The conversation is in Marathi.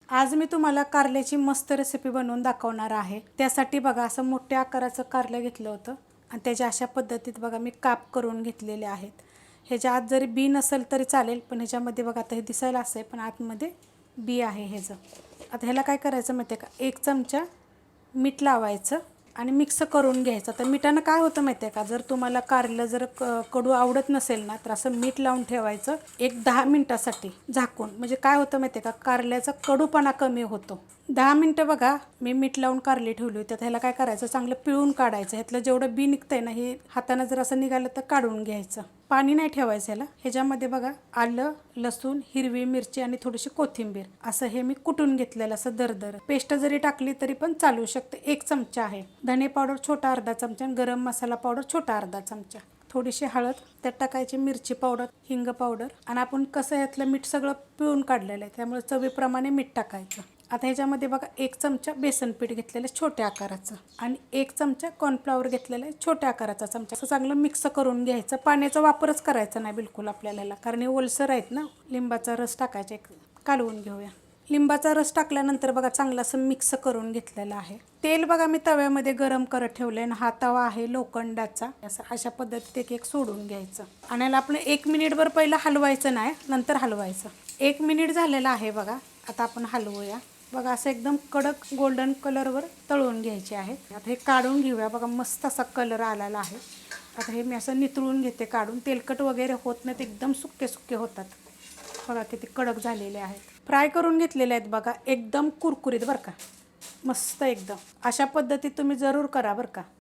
आज मी तुम्हाला कारल्याची मस्त रेसिपी बनवून दाखवणार आहे। त्यासाठी बघा असं मोठ्या आकाराचं कारलं घेतलं होतं आणि त्याच्या अशा पद्धतीत बघा मी काप करून घेतलेले आहेत। ह्याच्या आत जरी बी नसेल तरी चालेल, पण ह्याच्यामध्ये बघा आता हे दिसायला असं आहे पण आतमध्ये बी आहे ह्याचं। आता ह्याला काय करायचं माहिती आहे का, 1 चमचा मीठ लावायचं आणि मिक्स करून घ्यायचं। तर मिठानं काय होतं माहिती आहे का, जर तुम्हाला कारलं जर कडू आवडत नसेल ना तर असं मीठ लावून ठेवायचं एक 10 मिनिटासाठी झाकून। म्हणजे काय होतं माहिती आहे का, कारल्याचा कडूपणा कमी होतो। 10 मिनिटं बघा मी मीठ लावून कारली ठेवली होती। ह्याला काय करायचं, चांगलं पिळून काढायचं। ह्यातलं जेवढं बी निघतंय ना हे हाताने जर असं निघालं तर काढून घ्यायचं, पाणी नाही ठेवायचं ह्याला। ह्याच्यामध्ये बघा आलं, लसूण, हिरवी मिरची आणि थोडीशी कोथिंबीर असं हे मी कुटून घेतलेलं असं दरदर। पेस्ट जरी टाकली तरी पण चालू शकते। 1 चमचा आहे धने पावडर, छोटा अर्धा चमचा, गरम मसाला पावडर छोटा अर्धा चमचा, थोडीशी हळद, त्यात टाकायची मिरची पावडर, हिंग पावडर आणि आपण कसं ह्यातलं मीठ सगळं पिळून काढलेलं आहे त्यामुळे चवीप्रमाणे मीठ टाकायचं। आता ह्याच्यामध्ये बघा 1 चमचा बेसन पीठ घेतलेलं आहे छोट्या आकाराचं आणि 1 चमचा कॉर्नफ्लॉवर घेतलेलं आहे छोट्या आकाराचा चमचा। असं चांगलं मिक्स करून घ्यायचं। पाण्याचा वापरच करायचा नाही बिलकुल आपल्याला, कारण हे ओलसर आहेत ना। लिंबाचा रस टाकायचा, एक कालवून घेऊया। लिंबाचा रस टाकल्यानंतर बघा चांगलं असं मिक्स करून घेतलेलं आहे। तेल बघा मी तव्यामध्ये गरम करत ठेवले आणि हा तवा आहे लोखंडाचा। असं अशा पद्धतीत एक सोडून घ्यायचं आणि याला आपण 1 मिनिटभर पहिलं हलवायचं नाही, नंतर हलवायचं। 1 मिनिट झालेलं आहे बघा, आता आपण हलवूया। बघा असं एकदम कडक गोल्डन कलरवर तळून घ्यायचे आहे। आता हे काढून घेऊया। बघा मस्त असा कलर आलेला आहे। आता हे मी असं नितळून घेते काढून, तेलकट वगैरे होत नाहीत, एकदम सुके सुके होतात। बघा किती कडक झालेले आहेत। फ्राय करून घेतलेले आहेत बघा, एकदम कुरकुरीत बरं का, मस्त एकदम। अशा पद्धतीत तुम्ही जरूर करा बरं का।